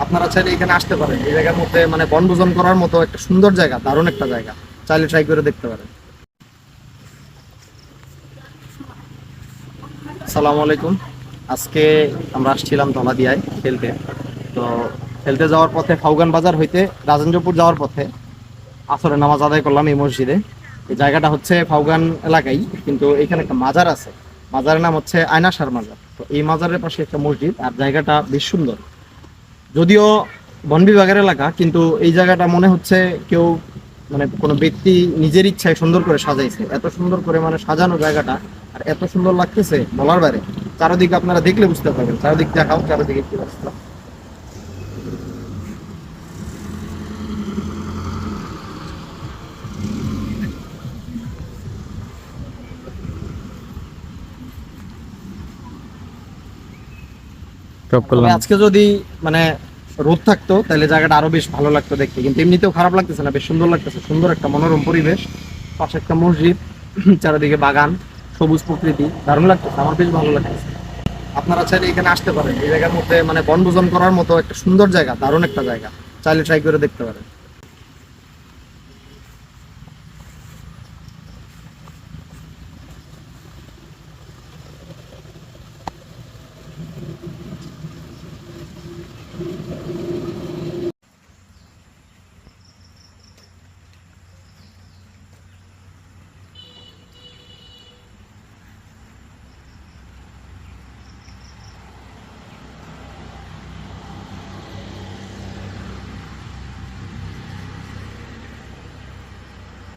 আপনারা চাইলে এখানে আসতে পারেন। এই জায়গার মধ্যে মানে বনভোজন করার মতো একটা সুন্দর জায়গা, দারুণ একটা জায়গা, চাইলে ট্রাই করে দেখতে পারেন। আসসালামু আলাইকুম। আজকে আমরা আসছিলাম ধলাদিয়ায় খেলতে। তো খেলতে যাওয়ার পথে ফাউগান বাজার হইতে রাজেন্দ্রপুর যাওয়ার পথে আসরে নামাজ আদায় করলাম এই মসজিদে। এই জায়গাটা হচ্ছে ফাউগান এলাকায়, কিন্তু এখানে একটা মাজার আছে। মাজারের নাম হচ্ছে আয়নাসার মাজার। তো এই মাজারের পাশে একটা মসজিদ, আর জায়গাটা বেশ সুন্দর। যদিও বন বিভাগের এলাকা, কিন্তু এই জায়গাটা মনে হচ্ছে কেউ মানে কোনো ব্যক্তি নিজের ইচ্ছায় সুন্দর করে সাজাইছে। এত সুন্দর করে মানে সাজানো জায়গাটা, আর এত সুন্দর লাগতেছে বলার বাইরে। চারদিকে আপনারা দেখলে বুঝতে পারবেন। চারদিক দেখাও, চারদিকে কি অবস্থা। ড্রপ তবে করলাম। আজকে যদি মানে রোদ থাকতো তাহলে জায়গাটা আরো বেশ ভালো লাগতো দেখতে, কিন্তু এমনিতেও খারাপ লাগতেছে না, বেশ সুন্দর লাগতেছে। সুন্দর একটা মনোরম পরিবেশ, পাশে একটা মসজিদ, চারিদিকে বাগান, সবুজ প্রকৃতি, দারুণ লাগতেছে। আমার বেশ ভালো লাগতেছে। আপনারা চাইলে এখানে আসতে পারেন। এই জায়গার মধ্যে মানে বনভোজন করার মতো একটা সুন্দর জায়গা, দারুণ একটা জায়গা, চাইলে ট্রাই করে দেখতে পারেন।